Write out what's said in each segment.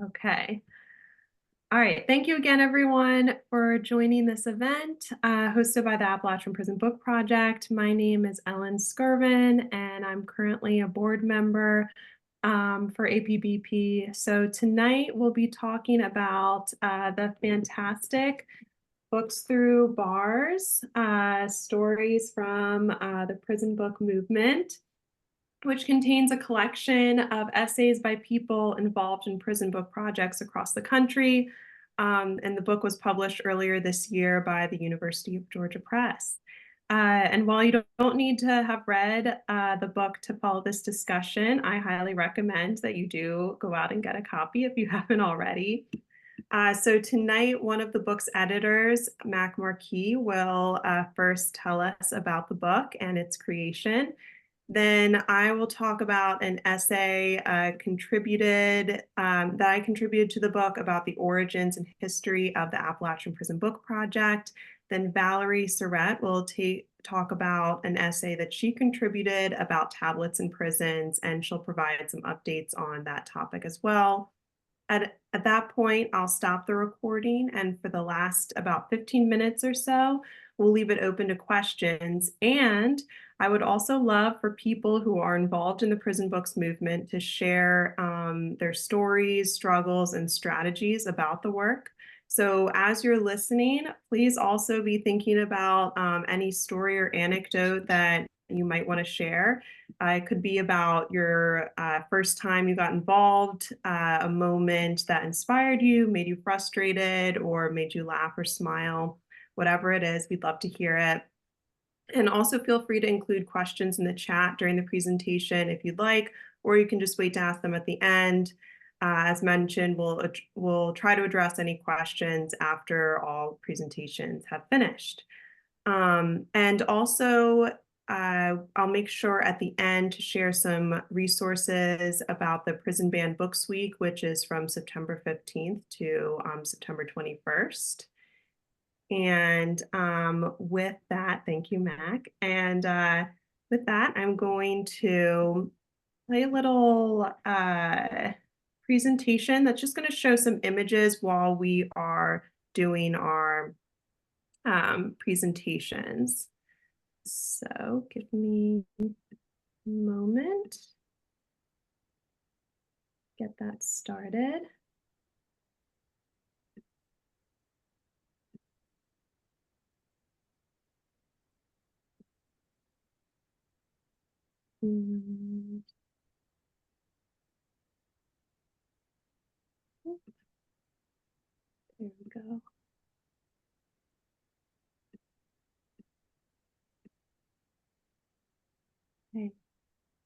Okay. All right. Thank you again, everyone, for joining this event hosted by the Appalachian Prison Book Project. My name is Ellen Skirvin, and I'm currently a board member for APBP. So tonight we'll be talking about the fantastic Books Through Bars, stories from the prison book movement, which contains a collection of essays by people involved in prison book projects across the country. And the book was published earlier this year by the University of Georgia Press. And while you don't need to have read the book to follow this discussion, I highly recommend that you do go out and get a copy if you haven't already. So tonight, one of the book's editors, Mac Marquis, will first tell us about the book and its creation. Then I will talk about an essay that I contributed to the book about the origins and history of the Appalachian Prison Book Project. Then Valerie Surrett will talk about an essay that she contributed about tablets in prisons, and she'll provide some updates on that topic as well. At that point, I'll stop the recording, and for the last about 15 minutes or so, we'll leave it open to questions. And I would also love for people who are involved in the prison books movement to share their stories, struggles, and strategies about the work. So as you're listening, please also be thinking about any story or anecdote that you might want to share. It could be about your first time you got involved, a moment that inspired you, made you frustrated, or made you laugh or smile. Whatever it is, we'd love to hear it. And also feel free to include questions in the chat during the presentation if you'd like, or you can just wait to ask them at the end. As mentioned, we'll try to address any questions after all presentations have finished. And also, I'll make sure at the end to share some resources about the Prison Ban Books Week, which is from September 15th to September 21st. And with that, thank you, Mac. And with that, I'm going to play a little presentation that's just going to show some images while we are doing our presentations. So give me a moment. Get that started. There we go. Okay.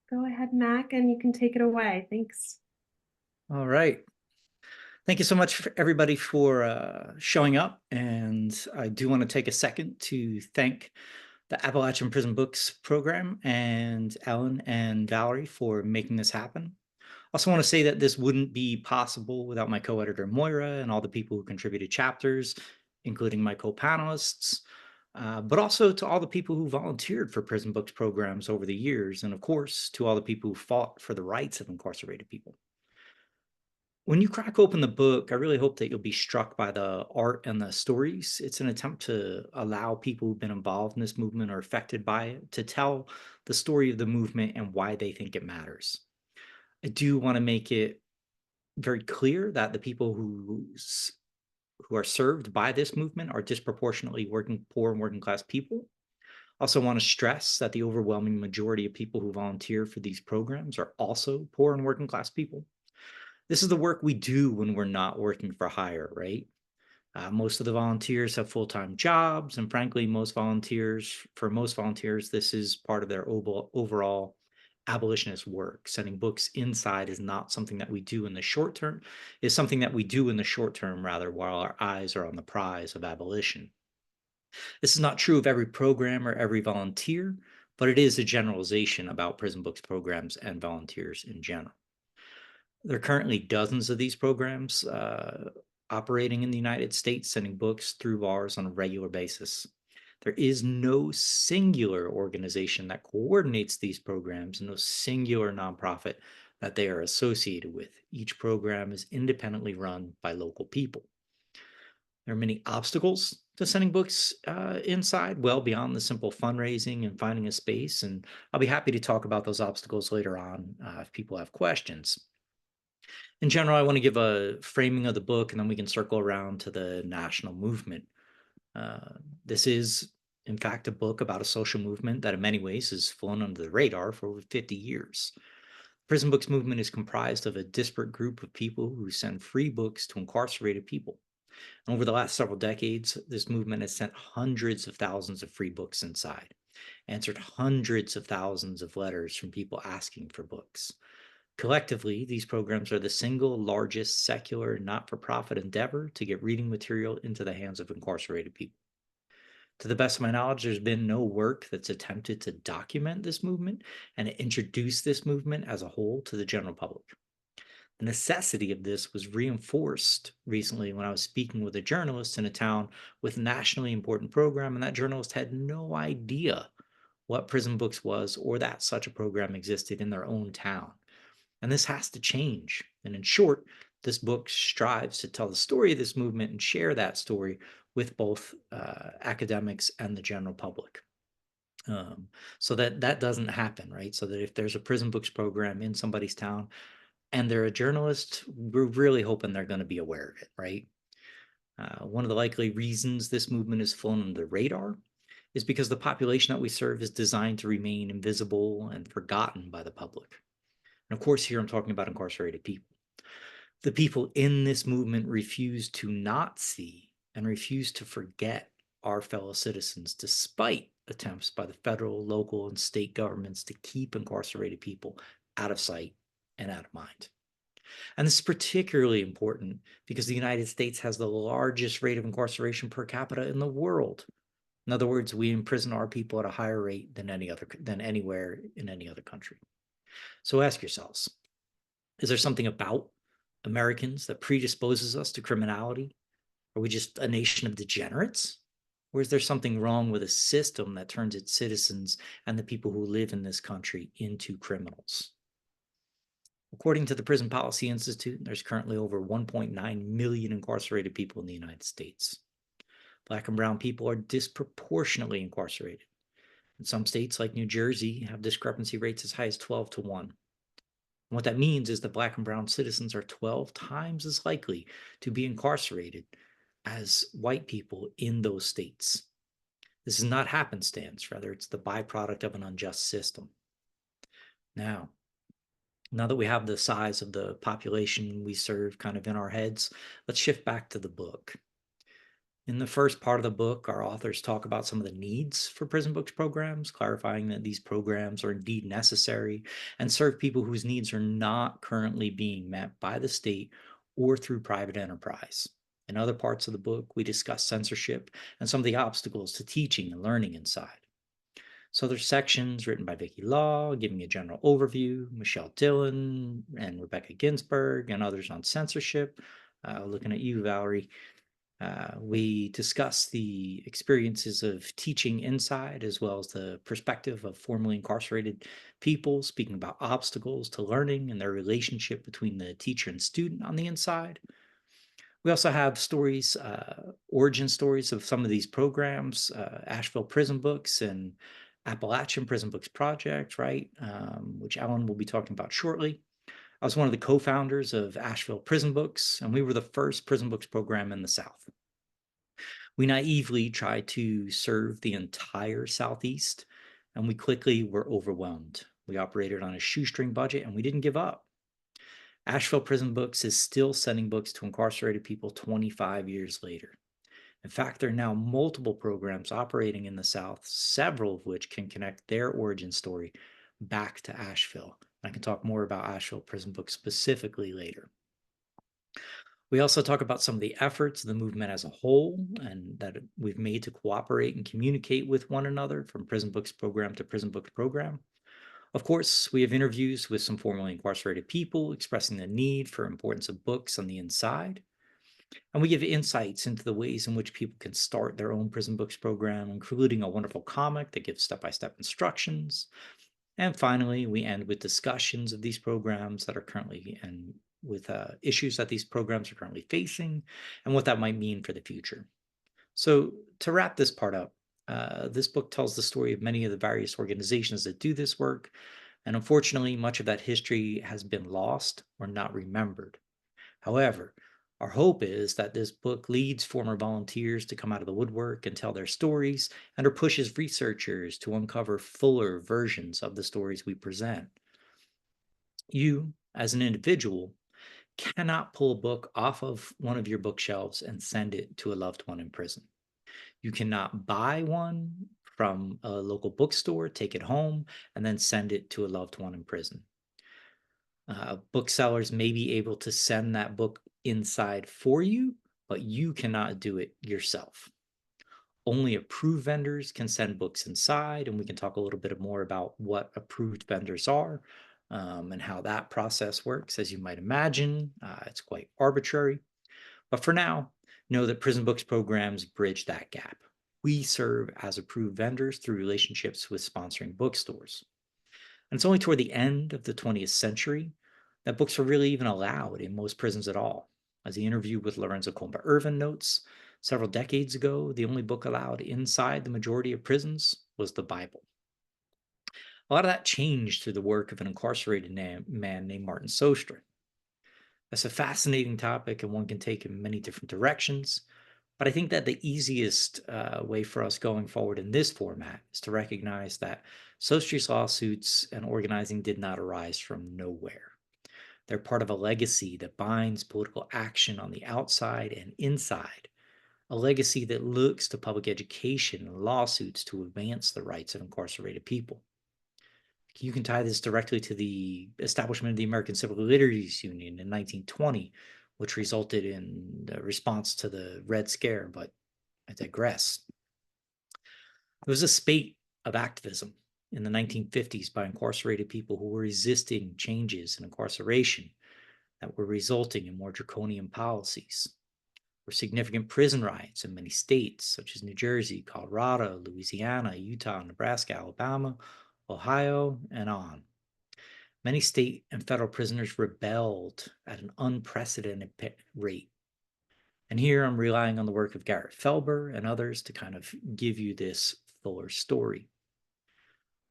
Go ahead, Mac, and you can take it away. Thanks. All right. Thank you so much, everybody, for showing up. And I do want to take a second to thank the Appalachian Prison Books program and Ellen and Valerie for making this happen. I also want to say that this wouldn't be possible without my co-editor Moira and all the people who contributed chapters, including my co-panelists, but also to all the people who volunteered for prison books programs over the years, and of course, to all the people who fought for the rights of incarcerated people. When you crack open the book, I really hope that you'll be struck by the art and the stories. It's an attempt to allow people who've been involved in this movement or affected by it to tell the story of the movement and why they think it matters. I do want to make it very clear that the people who are served by this movement are disproportionately poor and working class people. I also want to stress that the overwhelming majority of people who volunteer for these programs are also poor and working class people. This is the work we do when we're not working for hire, right? Most of the volunteers have full-time jobs, and frankly, for most volunteers, this is part of their overall abolitionist work. Sending books inside is not something that we do in the short term, it's something that we do in the short term, rather, while our eyes are on the prize of abolition. This is not true of every program or every volunteer, but it is a generalization about prison books programs and volunteers in general. There are currently dozens of these programs operating in the United States, sending books through bars on a regular basis. There is no singular organization that coordinates these programs, no singular nonprofit that they are associated with. Each program is independently run by local people. There are many obstacles to sending books inside, well beyond the simple fundraising and finding a space. And I'll be happy to talk about those obstacles later on if people have questions. In general, I want to give a framing of the book, and then we can circle around to the national movement. This is, in fact, a book about a social movement that in many ways has flown under the radar for over 50 years. Prison Books movement is comprised of a disparate group of people who send free books to incarcerated people. And over the last several decades, this movement has sent hundreds of thousands of free books inside, answered hundreds of thousands of letters from people asking for books. Collectively, these programs are the single largest secular not-for-profit endeavor to get reading material into the hands of incarcerated people. To the best of my knowledge, there's been no work that's attempted to document this movement and introduce this movement as a whole to the general public. The necessity of this was reinforced recently when I was speaking with a journalist in a town with a nationally important program, and that journalist had no idea what Prison Books was or that such a program existed in their own town. And this has to change. And in short, this book strives to tell the story of this movement and share that story with both academics and the general public. So that doesn't happen, right? So that if there's a Prison Books program in somebody's town and they're a journalist, we're really hoping they're going to be aware of it, right? One of the likely reasons this movement has flown under the radar is because the population that we serve is designed to remain invisible and forgotten by the public. And of course, here I'm talking about incarcerated people. The people in this movement refuse to not see and refuse to forget our fellow citizens, despite attempts by the federal, local, and state governments to keep incarcerated people out of sight and out of mind. And this is particularly important because the United States has the largest rate of incarceration per capita in the world. In other words, we imprison our people at a higher rate than anywhere in any other country. So ask yourselves, is there something about Americans that predisposes us to criminality? Are we just a nation of degenerates? Or is there something wrong with a system that turns its citizens and the people who live in this country into criminals? According to the Prison Policy Institute, there's currently over 1.9 million incarcerated people in the United States. Black and brown people are disproportionately incarcerated. In some states, like New Jersey, have discrepancy rates as high as 12 to 1. And what that means is that Black and brown citizens are 12 times as likely to be incarcerated as white people in those states. This is not happenstance, rather, it's the byproduct of an unjust system. Now that we have the size of the population we serve kind of in our heads, let's shift back to the book. In the first part of the book, our authors talk about some of the needs for Prison Books programs, clarifying that these programs are indeed necessary and serve people whose needs are not currently being met by the state or through private enterprise. In other parts of the book, we discuss censorship and some of the obstacles to teaching and learning inside. So there's sections written by Vicki Law, giving a general overview, Michelle Dillon and Rebecca Ginsburg, and others on censorship. Looking at you, Valerie. We discuss the experiences of teaching inside, as well as the perspective of formerly incarcerated people, speaking about obstacles to learning and their relationship between the teacher and student on the inside. We also have stories, origin stories of some of these programs, Asheville Prison Books and Appalachian Prison Books Project, right, which Ellen will be talking about shortly. I was one of the co-founders of Asheville Prison Books, and we were the first prison books program in the South. We naively tried to serve the entire Southeast, and we quickly were overwhelmed. We operated on a shoestring budget, and we didn't give up. Asheville Prison Books is still sending books to incarcerated people 25 years later. In fact, there are now multiple programs operating in the South, several of which can connect their origin story back to Asheville. I can talk more about Asheville Prison Books specifically later. We also talk about some of the efforts of the movement as a whole and that we've made to cooperate and communicate with one another from Prison Books program to Prison Books program. Of course, we have interviews with some formerly incarcerated people expressing the need for importance of books on the inside. And we give insights into the ways in which people can start their own Prison Books program, including a wonderful comic that gives step-by-step instructions. And finally, we end with discussions of these programs that are currently and with issues that these programs are currently facing and what that might mean for the future. So, to wrap this part up, this book tells the story of many of the various organizations that do this work. And unfortunately, much of that history has been lost or not remembered. However, our hope is that this book leads former volunteers to come out of the woodwork and tell their stories, and or pushes researchers to uncover fuller versions of the stories we present. You, as an individual, cannot pull a book off of one of your bookshelves and send it to a loved one in prison. You cannot buy one from a local bookstore, take it home, and then send it to a loved one in prison. Booksellers may be able to send that book inside for you, but you cannot do it yourself. Only approved vendors can send books inside, and we can talk a little bit more about what approved vendors are and how that process works. As you might imagine, it's quite arbitrary. But for now, know that Prison Books programs bridge that gap. We serve as approved vendors through relationships with sponsoring bookstores. And it's only toward the end of the 20th century that books were really even allowed in most prisons at all. As the interview with Lorenzo Comba Irvin notes, several decades ago, the only book allowed inside the majority of prisons was the Bible. A lot of that changed through the work of an incarcerated man named Martin Sostre. That's a fascinating topic and one can take in many different directions. But I think that the easiest way for us going forward in this format is to recognize that Sostre's lawsuits and organizing did not arise from nowhere. They're part of a legacy that binds political action on the outside and inside, a legacy that looks to public education and lawsuits to advance the rights of incarcerated people. You can tie this directly to the establishment of the American Civil Liberties Union in 1920, which resulted in the response to the Red Scare, but I digress. There was a spate of activism in the 1950s by incarcerated people who were resisting changes in incarceration that were resulting in more draconian policies. There were significant prison riots in many states, such as New Jersey, Colorado, Louisiana, Utah, Nebraska, Alabama, Ohio, and on. Many state and federal prisoners rebelled at an unprecedented rate. And here I'm relying on the work of Garrett Felber and others to kind of give you this fuller story.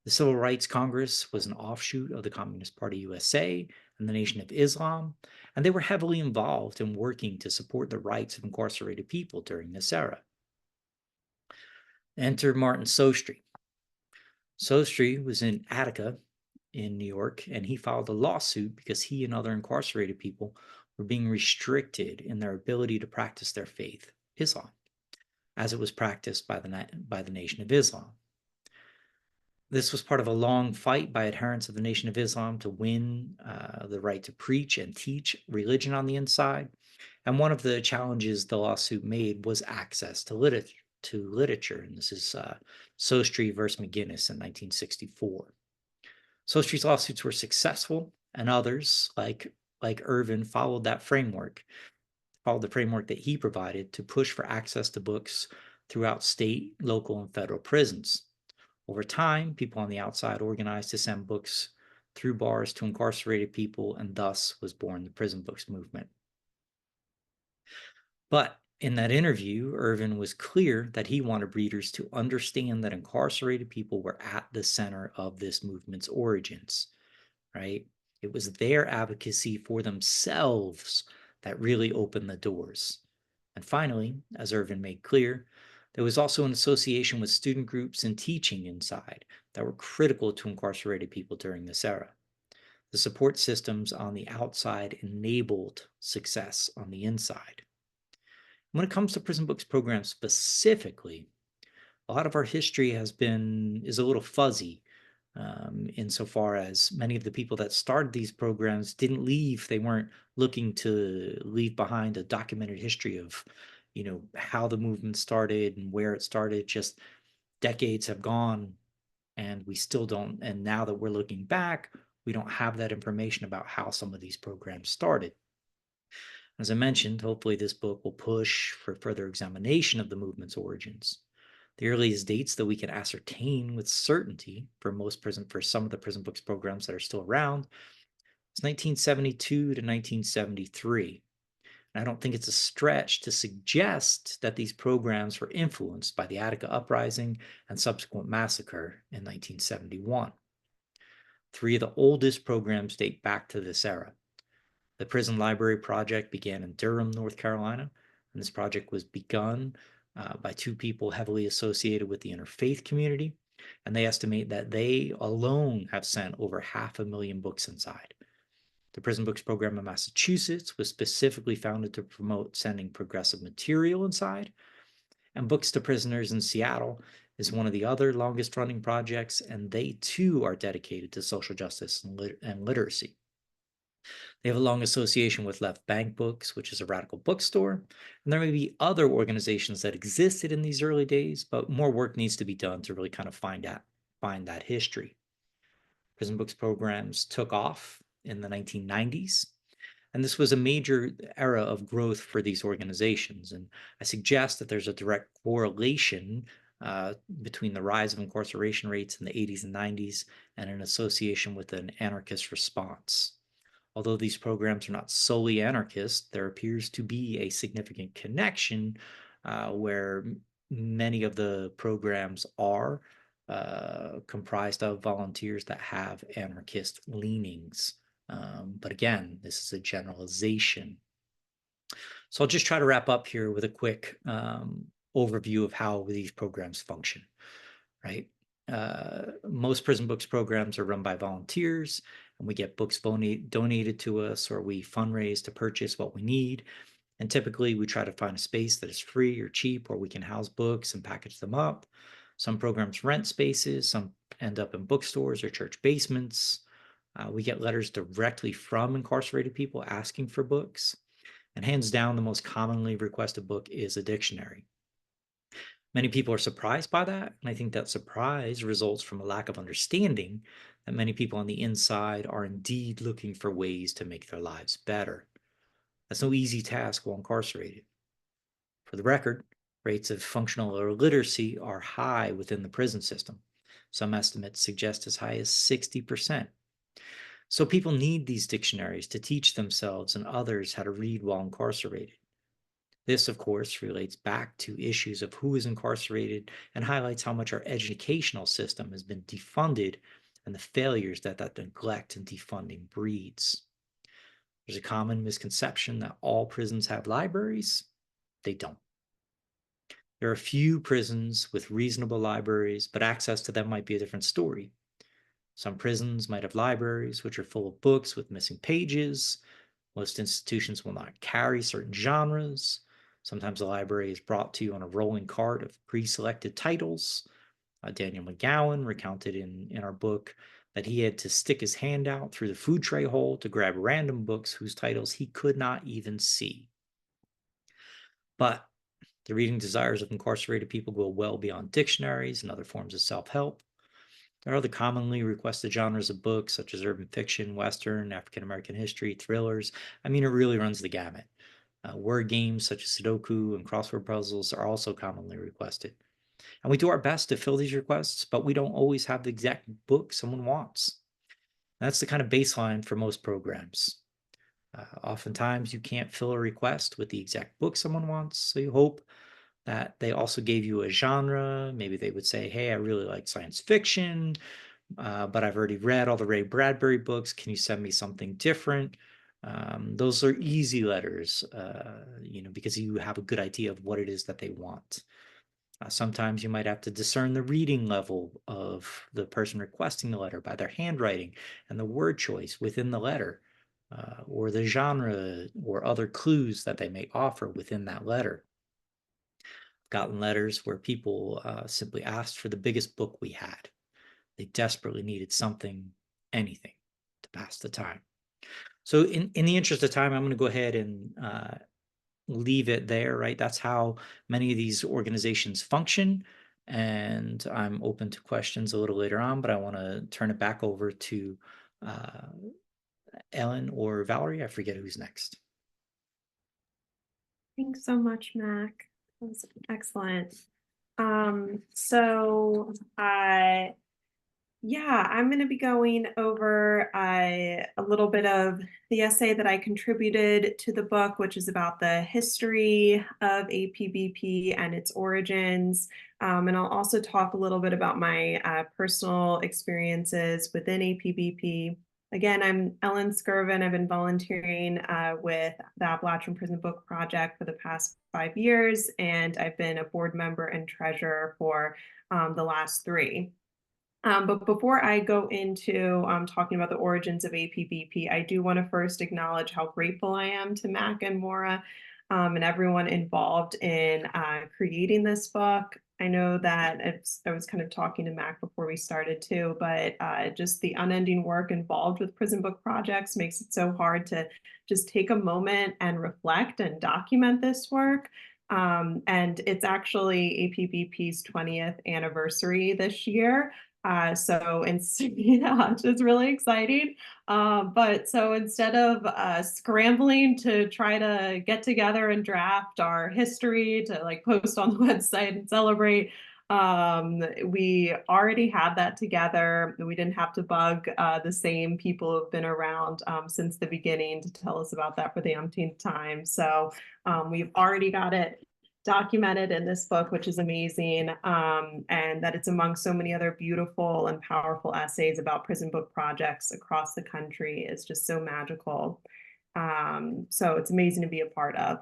The Civil Rights Congress was an offshoot of the Communist Party USA and the Nation of Islam, and they were heavily involved in working to support the rights of incarcerated people during this era. Enter Martin Sostre. Sostre was in Attica in New York, and he filed a lawsuit because he and other incarcerated people were being restricted in their ability to practice their faith, Islam, as it was practiced by the Nation of Islam. This was part of a long fight by adherents of the Nation of Islam to win the right to preach and teach religion on the inside. And one of the challenges the lawsuit made was access to literature. And this is Sostre versus McGinnis in 1964. Sostre's lawsuits were successful, and others, like Irvin, followed the framework that he provided to push for access to books throughout state, local, and federal prisons. Over time, people on the outside organized to send books through bars to incarcerated people, and thus was born the prison books movement. But in that interview, Irvin was clear that he wanted readers to understand that incarcerated people were at the center of this movement's origins, right? It was their advocacy for themselves that really opened the doors. And finally, as Irvin made clear, there was also an association with student groups and teaching inside that were critical to incarcerated people during this era. The support systems on the outside enabled success on the inside. When it comes to Prison Books programs specifically, a lot of our history is a little fuzzy insofar as many of the people that started these programs didn't leave. They weren't looking to leave behind a documented history of, how the movement started and where it started. Just decades have gone and we still don't. And now that we're looking back, we don't have that information about how some of these programs started. As I mentioned, hopefully this book will push for further examination of the movement's origins. The earliest dates that we can ascertain with certainty for some of the prison books programs that are still around is 1972 to 1973. And I don't think it's a stretch to suggest that these programs were influenced by the Attica Uprising and subsequent massacre in 1971. Three of the oldest programs date back to this era. The Prison Library Project began in Durham, North Carolina, and this project was begun by two people heavily associated with the interfaith community, and they estimate that they alone have sent over 500,000 books inside. The Prison Books program in Massachusetts was specifically founded to promote sending progressive material inside, and Books to Prisoners in Seattle is one of the other longest running projects, and they too are dedicated to social justice and literacy. They have a long association with Left Bank Books, which is a radical bookstore, and there may be other organizations that existed in these early days, but more work needs to be done to really kind of find that history. Prison Books programs took off in the 1990s, and this was a major era of growth for these organizations. And I suggest that there's a direct correlation between the rise of incarceration rates in the 80s and 90s and an association with an anarchist response. Although these programs are not solely anarchist, there appears to be a significant connection where many of the programs are comprised of volunteers that have anarchist leanings. But again, this is a generalization. So I'll just try to wrap up here with a quick overview of how these programs function, right? Most prison books programs are run by volunteers, and we get books donated to us, or we fundraise to purchase what we need. And typically we try to find a space that is free or cheap where we can house books and package them up. Some programs rent spaces, some end up in bookstores or church basements. We get letters directly from incarcerated people asking for books. And hands down, the most commonly requested book is a dictionary. Many people are surprised by that, and I think that surprise results from a lack of understanding that many people on the inside are indeed looking for ways to make their lives better. That's no easy task while incarcerated. For the record, rates of functional illiteracy are high within the prison system. Some estimates suggest as high as 60%. So people need these dictionaries to teach themselves and others how to read while incarcerated. This, of course, relates back to issues of who is incarcerated and highlights how much our educational system has been defunded and the failures that neglect and defunding breeds. There's a common misconception that all prisons have libraries. They don't. There are a few prisons with reasonable libraries, but access to them might be a different story. Some prisons might have libraries which are full of books with missing pages. Most institutions will not carry certain genres. Sometimes a library is brought to you on a rolling cart of pre-selected titles. Daniel McGowan recounted in our book that he had to stick his hand out through the food tray hole to grab random books whose titles he could not even see. But the reading desires of incarcerated people go well beyond dictionaries and other forms of self-help. There are other commonly requested genres of books, such as urban fiction, Western, African-American history, thrillers. I mean, it really runs the gamut. Word games such as Sudoku and crossword puzzles are also commonly requested. And we do our best to fill these requests, but we don't always have the exact book someone wants. That's the kind of baseline for most programs. Oftentimes, you can't fill a request with the exact book someone wants, so you hope that they also gave you a genre. Maybe they would say, hey, I really like science fiction, but I've already read all the Ray Bradbury books. Can you send me something different? Those are easy letters, because you have a good idea of what it is that they want. Sometimes you might have to discern the reading level of the person requesting the letter by their handwriting and the word choice within the letter, or the genre or other clues that they may offer within that letter. I've gotten letters where people simply asked for the biggest book we had. They desperately needed something, anything, to pass the time. So in the interest of time, I'm going to go ahead and leave it there, right? That's how many of these organizations function. And I'm open to questions a little later on, but I want to turn it back over to Ellen or Valerie. I forget who's next. Thanks so much, Mac. That was excellent. So yeah, I'm going to be going over a little bit of the essay that I contributed to the book, which is about the history of APBP and its origins. And I'll also talk a little bit about my personal experiences within APBP. Again, I'm Ellen Skirvin. I've been volunteering with the Appalachian Prison Book Project for the past 5 years, and I've been a board member and treasurer for the last 3. But before I go into talking about the origins of APBP, I do want to first acknowledge how grateful I am to Mac and Maura and everyone involved in creating this book. I know that I was kind of talking to Mac before we started too, but just the unending work involved with prison book projects makes it so hard to just take a moment and reflect and document this work. And it's actually APBP's 20th anniversary this year. So it's yeah, it's really exciting. But so instead of scrambling to try to get together and draft our history to like post on the website and celebrate, we already had that together. We didn't have to bug the same people who've been around since the beginning to tell us about that for the umpteenth time. So we've already got it documented in this book, which is amazing, and that it's among so many other beautiful and powerful essays about prison book projects across the country is just so magical. So it's amazing to be a part of.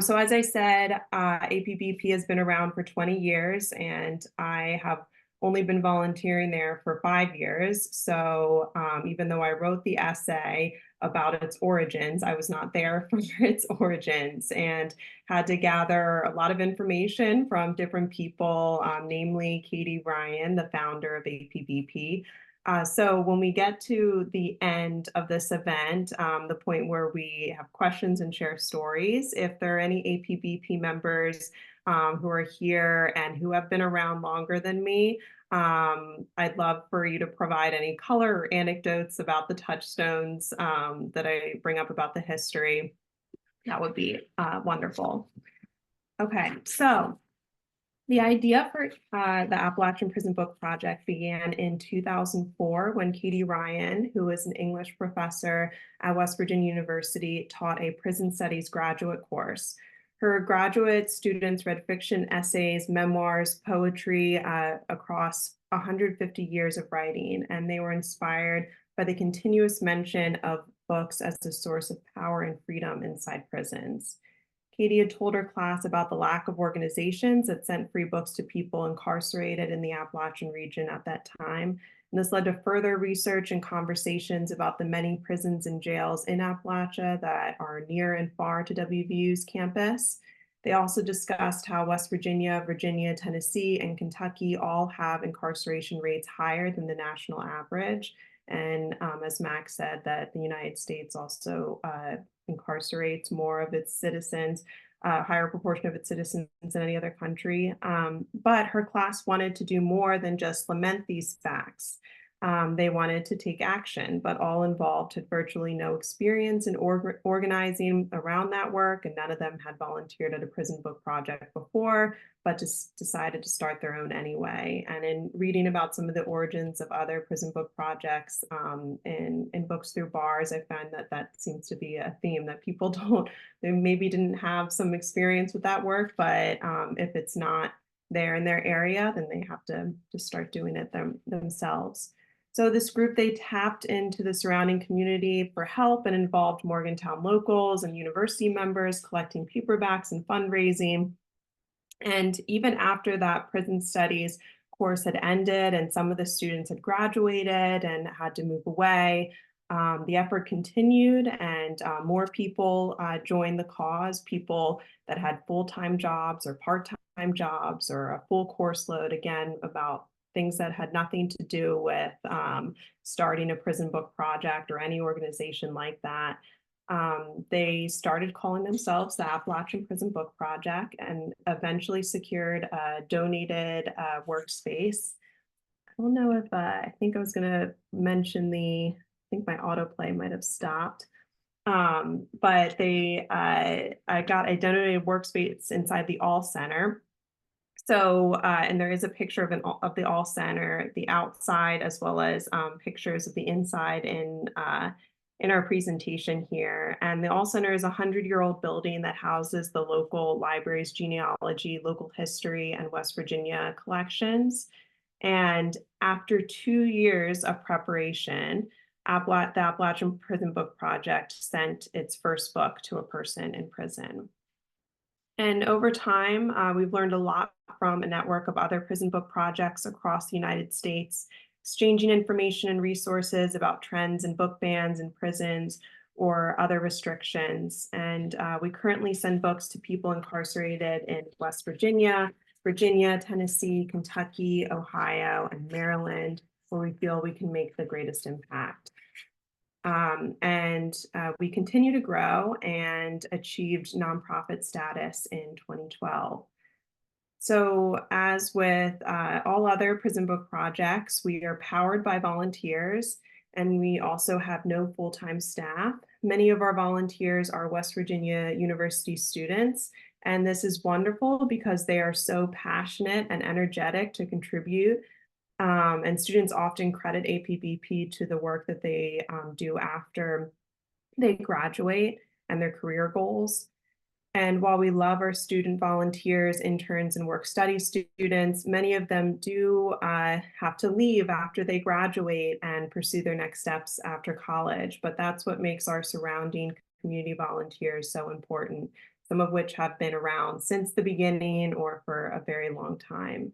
So as I said, APBP has been around for 20 years, and I have only been volunteering there for 5 years. So even though I wrote the essay about its origins, I was not there for its origins and had to gather a lot of information from different people, namely Katie Ryan, the founder of APBP. So when we get to the end of this event, the point where we have questions and share stories, if there are any APBP members who are here and who have been around longer than me, I'd love for you to provide any color or anecdotes about the touchstones that I bring up about the history. That would be wonderful. Okay, so the idea for the Appalachian Prison Book Project began in 2004 when Katie Ryan, who was an English professor at West Virginia University, taught a prison studies graduate course. Her graduate students read fiction, essays, memoirs, poetry across 150 years of writing, and they were inspired by the continuous mention of books as a source of power and freedom inside prisons. Katie had told her class about the lack of organizations that sent free books to people incarcerated in the Appalachian region at that time. And this led to further research and conversations about the many prisons and jails in Appalachia that are near and far to WVU's campus. They also discussed how West Virginia, Virginia, Tennessee, and Kentucky all have incarceration rates higher than the national average. And as Max said, that the United States also incarcerates more of its citizens, a higher proportion of its citizens than any other country. But her class wanted to do more than just lament these facts. They wanted to take action, but all involved had virtually no experience in organizing around that work, and none of them had volunteered at a prison book project before, but just decided to start their own anyway. And in reading about some of the origins of other prison book projects in Books Through Bars, I find that that seems to be a theme that people they maybe didn't have some experience with that work, but if it's not there in their area, then they have to just start doing it themselves. So this group, they tapped into the surrounding community for help and involved Morgantown locals and university members collecting paperbacks and fundraising. And even after that prison studies course had ended and some of the students had graduated and had to move away, the effort continued, and more people joined the cause, people that had full-time jobs or part-time jobs or a full course load, again, about things that had nothing to do with starting a prison book project or any organization like that. They started calling themselves the Appalachian Prison Book Project and eventually secured a donated workspace. I don't know if I think I was going to mention I think my autoplay might have stopped. But they got a donated workspace inside the All Center. So, and there is a picture of the All Center, the outside, as well as pictures of the inside in our presentation here. And the All Center is a 100-year-old building that houses the local library's genealogy, local history, and West Virginia collections. And after 2 years of preparation, the Appalachian Prison Book Project sent its first book to a person in prison. And over time, we've learned a lot from a network of other prison book projects across the United States, exchanging information and resources about trends in book bans in prisons or other restrictions. And we currently send books to people incarcerated in West Virginia, Tennessee, Kentucky, Ohio, and Maryland, where we feel we can make the greatest impact. We continue to grow and achieved nonprofit status in 2012. So as with all other prison book projects, we are powered by volunteers, and we also have no full-time staff. Many of our volunteers are West Virginia University students, and this is wonderful because they are so passionate and energetic to contribute. And students often credit APBP to the work that they do after they graduate and their career goals. And while we love our student volunteers, interns, and work study students, many of them do have to leave after they graduate and pursue their next steps after college. But that's what makes our surrounding community volunteers so important, some of which have been around since the beginning or for a very long time.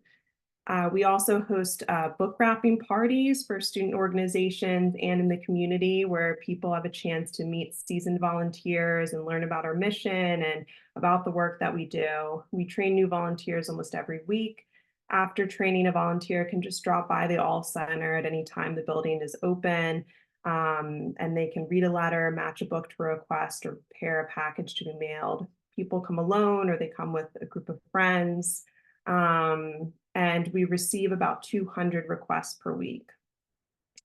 We also host book wrapping parties for student organizations and in the community, where people have a chance to meet seasoned volunteers and learn about our mission and about the work that we do. We train new volunteers almost every week. After training, a volunteer can just drop by the All Center at any time the building is open, and they can read a letter, match a book to a request, or prepare a package to be mailed. People come alone or they come with a group of friends. And we receive about 200 requests per week.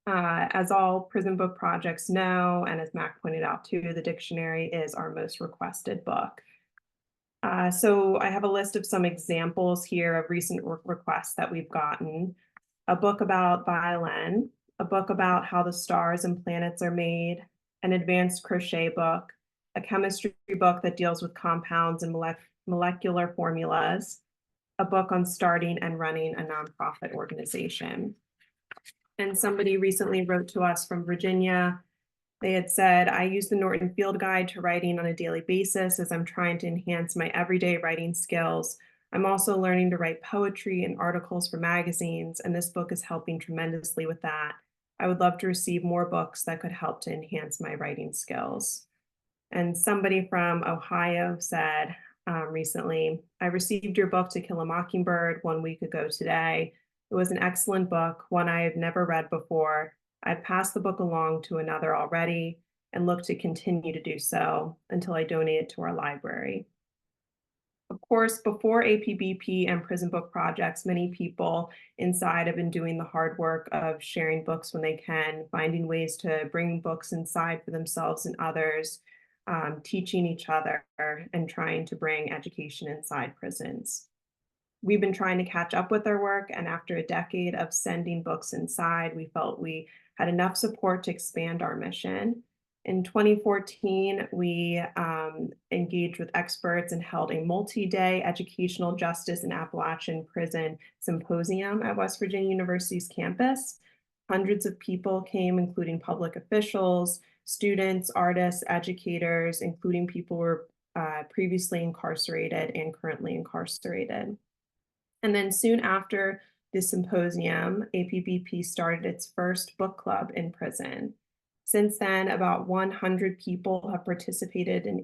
As all prison book projects know, and as Mac pointed out too, the dictionary is our most requested book. So I have a list of some examples here of recent requests that we've gotten. A book about violin, a book about how the stars and planets are made, an advanced crochet book, a chemistry book that deals with compounds and molecular formulas, a book on starting and running a nonprofit organization. And somebody recently wrote to us from Virginia. They had said, I use the Norton Field Guide to writing on a daily basis as I'm trying to enhance my everyday writing skills. I'm also learning to write poetry and articles for magazines, and this book is helping tremendously with that. I would love to receive more books that could help to enhance my writing skills. And somebody from Ohio said, recently, I received your book To Kill a Mockingbird 1 week ago today. It was an excellent book, one I have never read before. I've passed the book along to another already and look to continue to do so until I donate it to our library. Of course, before APBP and prison book projects, many people inside have been doing the hard work of sharing books when they can, finding ways to bring books inside for themselves and others, teaching each other, and trying to bring education inside prisons. We've been trying to catch up with our work, and after a decade of sending books inside, we felt we had enough support to expand our mission. In 2014, we engaged with experts and held a multi-day educational justice in Appalachian prison symposium at West Virginia University's campus. Hundreds of people came, including public officials, students, artists, educators, including people who were previously incarcerated and currently incarcerated. And then soon after the symposium, APBP started its first book club in prison. Since then, about 100 people have participated in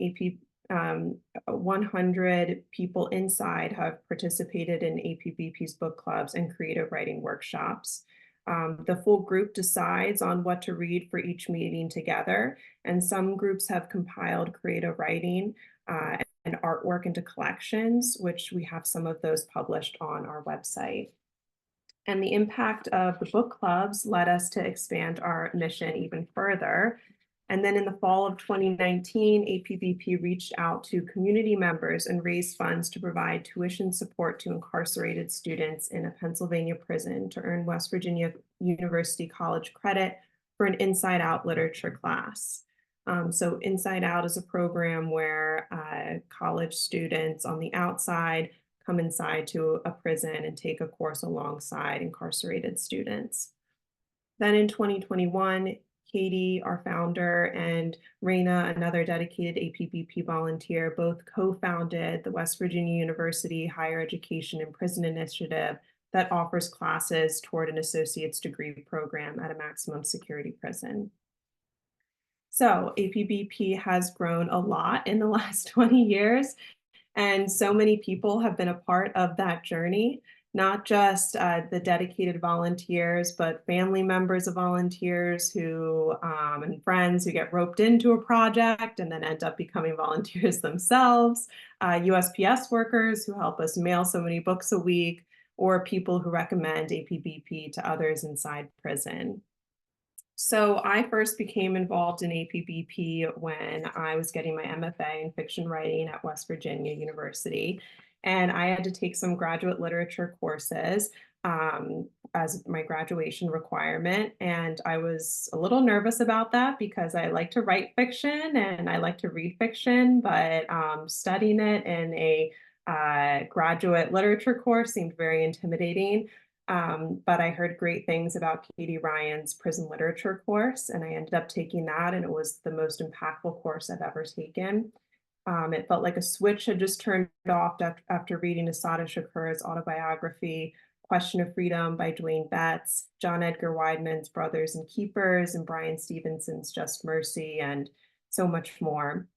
100 people inside have participated in APBP's book clubs and creative writing workshops. The full group decides on what to read for each meeting together, and some groups have compiled creative writing and artwork into collections, which we have some of those published on our website. And the impact of the book clubs led us to expand our mission even further. And then in the fall of 2019, APBP reached out to community members and raised funds to provide tuition support to incarcerated students in a Pennsylvania prison to earn West Virginia University College credit for an Inside Out literature class. So Inside Out is a program where college students on the outside come inside to a prison and take a course alongside incarcerated students. Then in 2021, Katie, our founder, and Raina, another dedicated APBP volunteer, both co-founded the West Virginia University Higher Education in Prison Initiative that offers classes toward an associate's degree program at a maximum security prison. So APBP has grown a lot in the last 20 years, and so many people have been a part of that journey, not just the dedicated volunteers, but family members of volunteers who and friends who get roped into a project and then end up becoming volunteers themselves, USPS workers who help us mail so many books a week, or people who recommend APBP to others inside prison. So I first became involved in APBP when I was getting my MFA in fiction writing at West Virginia University. And I had to take some graduate literature courses as my graduation requirement. And I was a little nervous about that because I like to write fiction and I like to read fiction, but studying it in a graduate literature course seemed very intimidating. But I heard great things about Katie Ryan's prison literature course, and I ended up taking that, and it was the most impactful course I've ever taken. It felt like a switch had just turned off after reading Assata Shakur's autobiography, Question of Freedom by Duane Betts, John Edgar Wideman's Brothers and Keepers, and Brian Stevenson's Just Mercy, and so much more.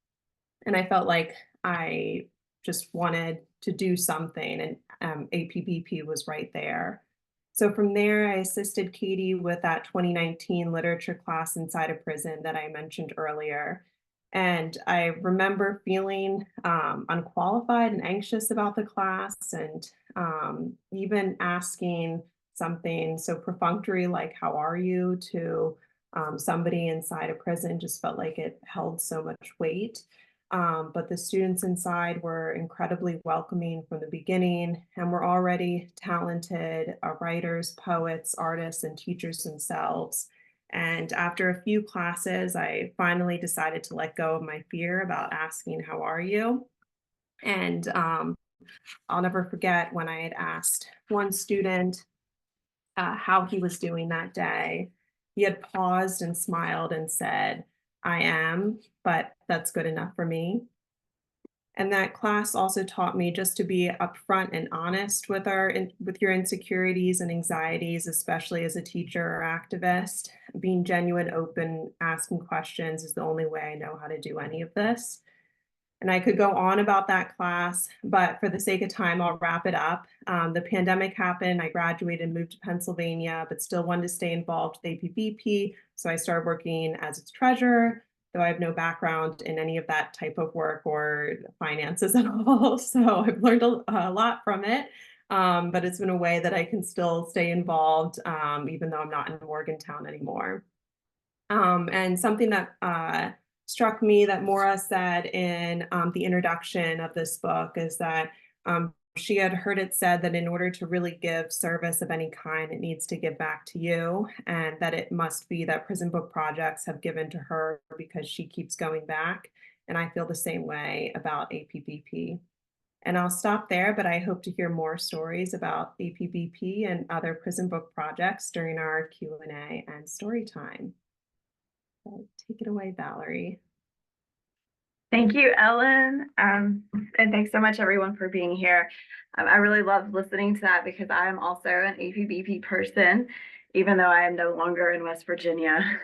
And I felt like I just wanted to do something, and APBP was right there. So from there, I assisted Katie with that 2019 literature class inside a prison that I mentioned earlier. And I remember feeling unqualified and anxious about the class, and even asking something so perfunctory like, "How are you?" to somebody inside a prison just felt like it held so much weight. But the students inside were incredibly welcoming from the beginning and were already talented writers, poets, artists, and teachers themselves. And after a few classes, I finally decided to let go of my fear about asking, "How are you?" And I'll never forget when I had asked one student how he was doing that day. He had paused and smiled and said, "I am, but that's good enough for me." And that class also taught me just to be upfront and honest with with your insecurities and anxieties, especially as a teacher or activist. Being genuine, open, asking questions is the only way I know how to do any of this. And I could go on about that class, but for the sake of time, I'll wrap it up. The pandemic happened. I graduated and moved to Pennsylvania, but still wanted to stay involved with APBP. So I started working as its treasurer, though I have no background in any of that type of work or finances at all. So I've learned a lot from it. But it's been a way that I can still stay involved, even though I'm not in Morgantown anymore. And something that struck me that Maura said in the introduction of this book is that she had heard it said that in order to really give service of any kind, it needs to give back to you, and that it must be that prison book projects have given to her because she keeps going back. And I feel the same way about APBP. And I'll stop there, but I hope to hear more stories about APBP and other prison book projects during our Q&A and story time. So take it away, Valerie. Thank you, Ellen. And thanks so much, everyone, for being here. I really loved listening to that because I am also an APBP person, even though I am no longer in West Virginia.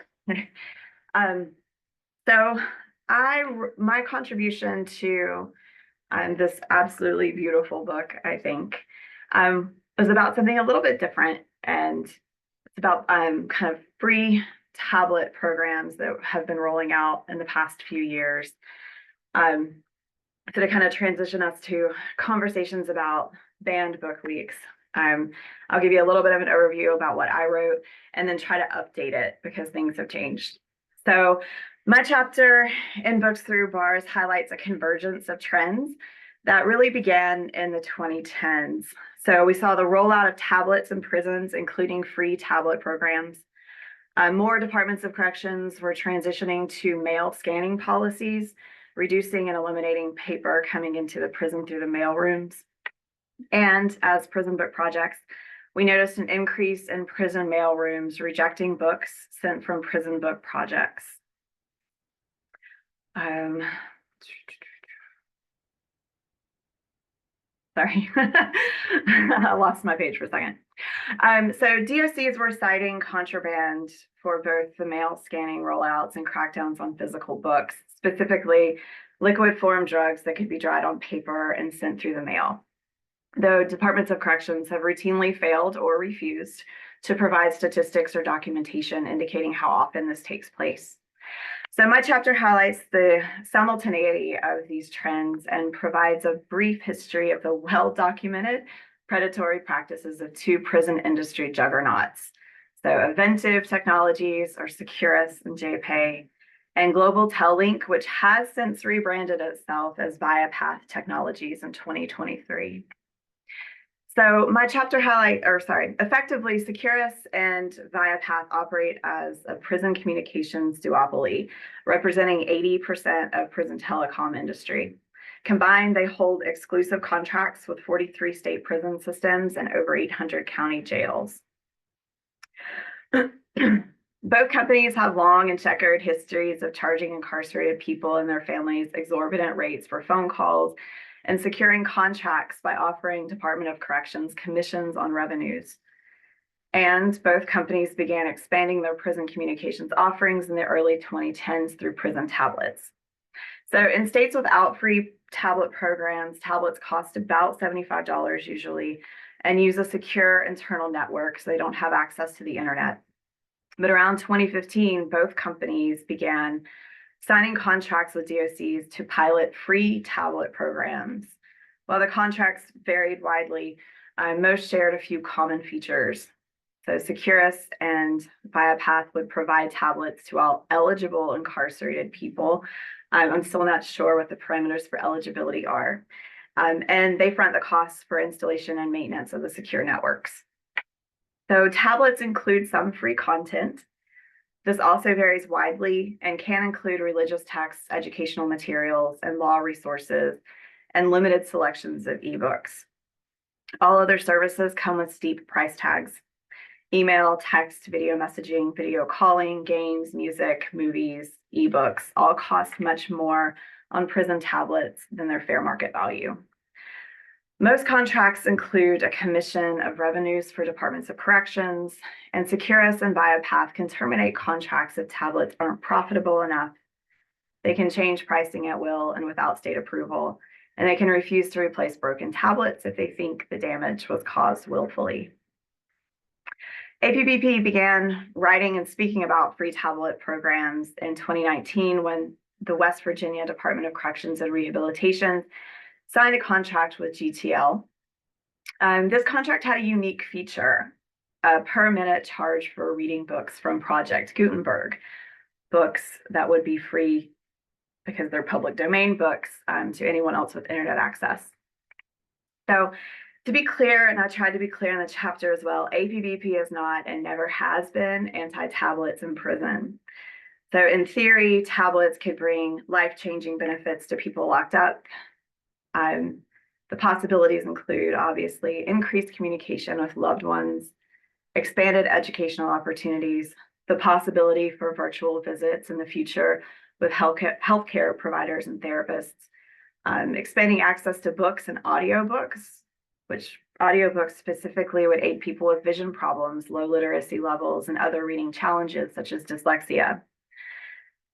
So my contribution to this absolutely beautiful book, I think, was about something a little bit different. And it's about kind of free tablet programs that have been rolling out in the past few years. So to kind of transition us to conversations about banned book weeks, I'll give you a little bit of an overview about what I wrote and then try to update it because things have changed. So My chapter in Books Through Bars highlights a convergence of trends that really began in the 2010s. So we saw the rollout of tablets in prisons, including free tablet programs. More departments of corrections were transitioning to mail scanning policies, reducing and eliminating paper coming into the prison through the mail rooms. And as prison book projects, we noticed an increase in prison mail rooms rejecting books sent from prison book projects. Sorry, I lost my page for a second. So DOCs were citing contraband for both the mail scanning rollouts and crackdowns on physical books, specifically liquid form drugs that could be dried on paper and sent through the mail. Though departments of corrections have routinely failed or refused to provide statistics or documentation indicating how often this takes place. So my chapter highlights the simultaneity of these trends and provides a brief history of the well-documented predatory practices of two prison industry juggernauts. So Aventive Technologies, or Securus and JPay, and Global Tellink, which has since rebranded itself as Viapath Technologies in 2023. So my chapter effectively, Securus and Viapath operate as a prison communications duopoly, representing 80% of prison telecom industry. Combined, they hold exclusive contracts with 43 state prison systems and over 800 county jails. Both companies have long and checkered histories of charging incarcerated people and their families exorbitant rates for phone calls and securing contracts by offering Department of Corrections commissions on revenues. And both companies began expanding their prison communications offerings in the early 2010s through prison tablets. So in states without free tablet programs, tablets cost about $75 usually and use a secure internal network, so they don't have access to the internet. But around 2015, both companies began signing contracts with DOCs to pilot free tablet programs. While the contracts varied widely, most shared a few common features. So Securus and Viapath would provide tablets to all eligible incarcerated people. I'm still not sure what the parameters for eligibility are. And they front the costs for installation and maintenance of the secure networks. So tablets include some free content. This also varies widely and can include religious texts, educational materials, and law resources, and limited selections of ebooks. All other services come with steep price tags. Email, text, video messaging, video calling, games, music, movies, ebooks, all cost much more on prison tablets than their fair market value. Most contracts include a commission of revenues for departments of corrections, and Securus and Viapath can terminate contracts if tablets aren't profitable enough. They can change pricing at will and without state approval, and they can refuse to replace broken tablets if they think the damage was caused willfully. APBP began writing and speaking about free tablet programs in 2019 when the West Virginia Department of Corrections and Rehabilitation signed a contract with GTL. This contract had a unique feature, a per minute charge for reading books from Project Gutenberg, books that would be free because they're public domain books to anyone else with internet access. So to be clear, and I tried to be clear in the chapter as well, APBP is not and never has been anti-tablets in prison. So in theory, tablets could bring life-changing benefits to people locked up. The possibilities include, obviously, increased communication with loved ones, expanded educational opportunities, the possibility for virtual visits in the future with healthcare providers and therapists, expanding access to books and audiobooks, which audiobooks specifically would aid people with vision problems, low literacy levels, and other reading challenges such as dyslexia.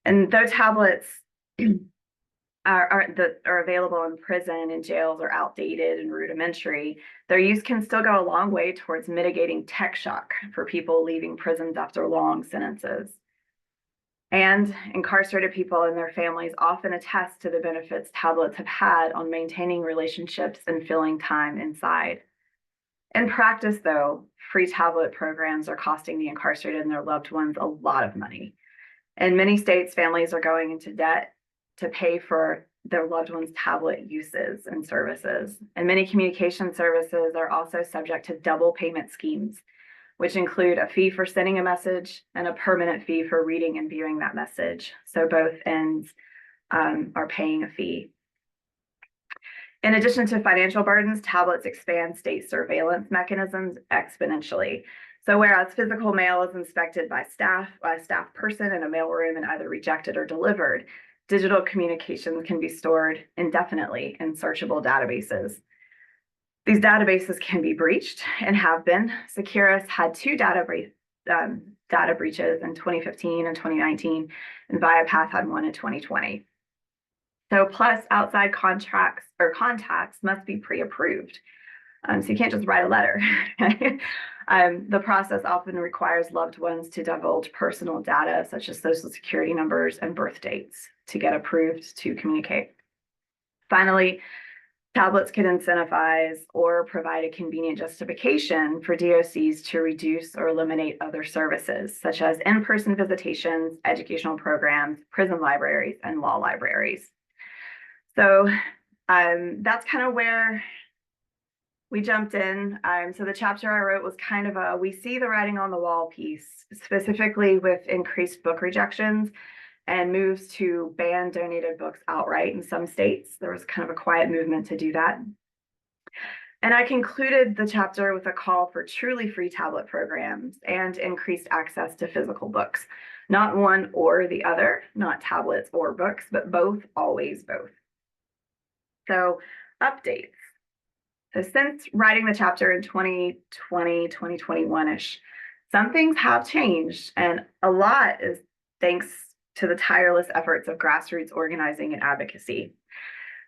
And though tablets are available in prison and jails are outdated and rudimentary, their use can still go a long way towards mitigating tech shock for people leaving prisons after long sentences. And incarcerated people and their families often attest to the benefits tablets have had on maintaining relationships and filling time inside. In practice, though, free tablet programs are costing the incarcerated and their loved ones a lot of money. In many states, families are going into debt to pay for their loved ones' tablet uses and services. And many communication services are also subject to double payment schemes, which include a fee for sending a message and a permanent fee for reading and viewing that message. So both ends are paying a fee. In addition to financial burdens, tablets expand state surveillance mechanisms exponentially. So whereas physical mail is inspected by a staff person in a mailroom and either rejected or delivered, digital communications can be stored indefinitely in searchable databases. These databases can be breached and have been. Securus had two data breaches in 2015 and 2019, and Viapath had one in 2020. So plus outside contracts or contacts must be pre-approved. So you can't just write a letter. The process often requires loved ones to divulge personal data such as social security numbers and birth dates to get approved to communicate. Finally, tablets can incentivize or provide a convenient justification for DOCs to reduce or eliminate other services, such as in-person visitations, educational programs, prison libraries, and law libraries. So that's kind of where we jumped in. So the chapter I wrote was kind of a, we see the writing on the wall piece, specifically with increased book rejections and moves to ban donated books outright in some states. There was kind of a quiet movement to do that. And I concluded the chapter with a call for truly free tablet programs and increased access to physical books. Not one or the other, not tablets or books, but both, always both. So updates. So since writing the chapter in 2020, 2021-ish, some things have changed, and a lot is thanks to the tireless efforts of grassroots organizing and advocacy.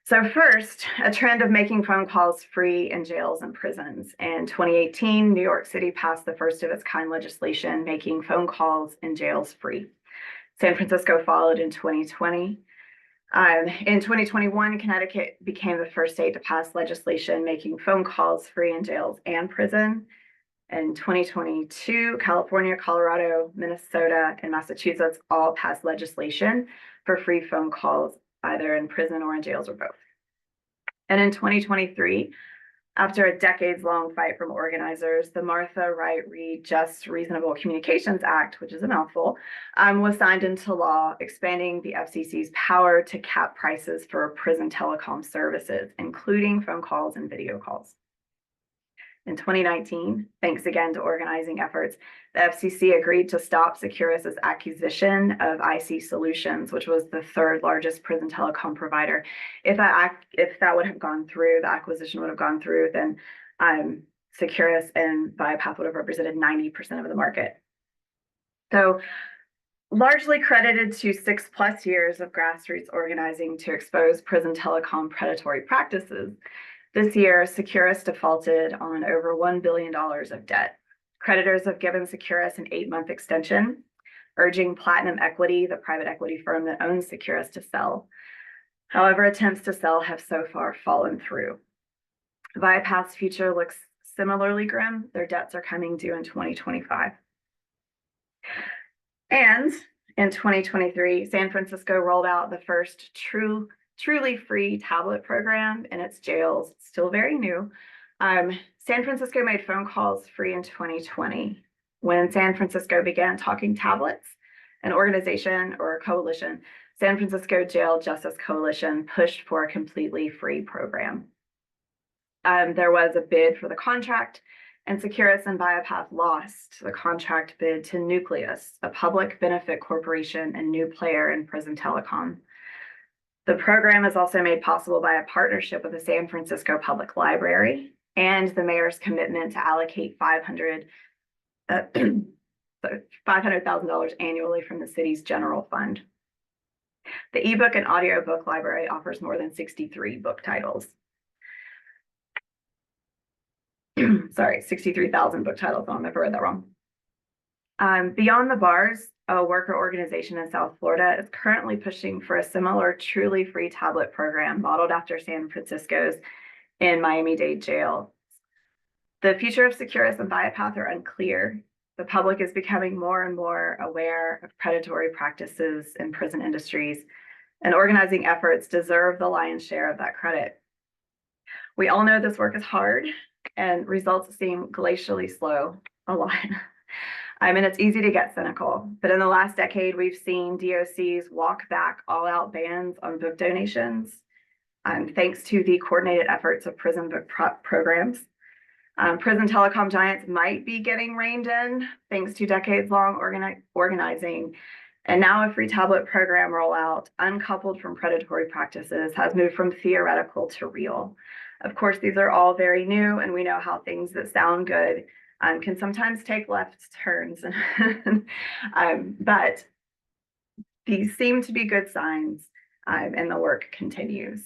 So first, a trend of making phone calls free in jails and prisons. In 2018, New York City passed the first of its kind legislation making phone calls in jails free. San Francisco followed in 2020. In 2021, Connecticut became the first state to pass legislation making phone calls free in jails and prison. In 2022, California, Colorado, Minnesota, and Massachusetts all passed legislation for free phone calls, either in prison or in jails or both. And in 2023, after a decades-long fight from organizers, the Martha Wright Reed Just Reasonable Communications Act, which is a mouthful, was signed into law, expanding the FCC's power to cap prices for prison telecom services, including phone calls and video calls. In 2019, thanks again to organizing efforts, the FCC agreed to stop Securus's acquisition of IC Solutions, which was the third largest prison telecom provider. If that would have gone through, the acquisition would have gone through, then Securus and Viapath would have represented 90% of the market. So largely credited to 6+ years of grassroots organizing to expose prison telecom predatory practices, this year, Securus defaulted on over $1 billion of debt. Creditors have given Securus an 8-month extension, urging Platinum Equity, the private equity firm that owns Securus, to sell. However, attempts to sell have so far fallen through. Viapath's future looks similarly grim. Their debts are coming due in 2025. And in 2023, San Francisco rolled out the first truly free tablet program in its jails. It's still very new. San Francisco made phone calls free in 2020. When San Francisco began talking tablets, an organization or a coalition, San Francisco Jail Justice Coalition, pushed for a completely free program. There was a bid for the contract, and Securus and Viapath lost the contract bid to Nucleus, a public benefit corporation and new player in prison telecom. The program is also made possible by a partnership with the San Francisco Public Library and the mayor's commitment to allocate $500,000 annually from the city's general fund. The ebook and audiobook library offers more than 63 book titles. Sorry, 63,000 book titles. I don't know if I read that wrong. Beyond the Bars, a worker organization in South Florida, is currently pushing for a similar truly free tablet program modeled after San Francisco's in Miami-Dade jail. The future of Securus and Viapath are unclear, The public is becoming more and more aware of predatory practices in prison industries, and organizing efforts deserve the lion's share of that credit. We all know this work is hard and results seem glacially slow a lot. I mean, it's easy to get cynical, but in the last decade, we've seen DOCs walk back all-out bans on book donations, thanks to the coordinated efforts of prison book programs. Prison telecom giants might be getting reined in thanks to decades-long organizing. And now a free tablet program rollout, uncoupled from predatory practices, has moved from theoretical to real. Of course, these are all very new, and we know how things that sound good can sometimes take left turns. But these seem to be good signs, and the work continues.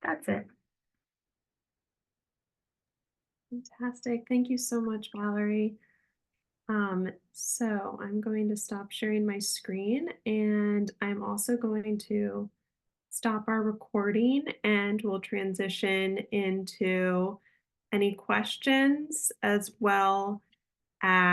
That's it. Fantastic. Thank you so much, Valerie. So I'm going to stop sharing my screen, and I'm also going to stop our recording, and we'll transition into any questions as well as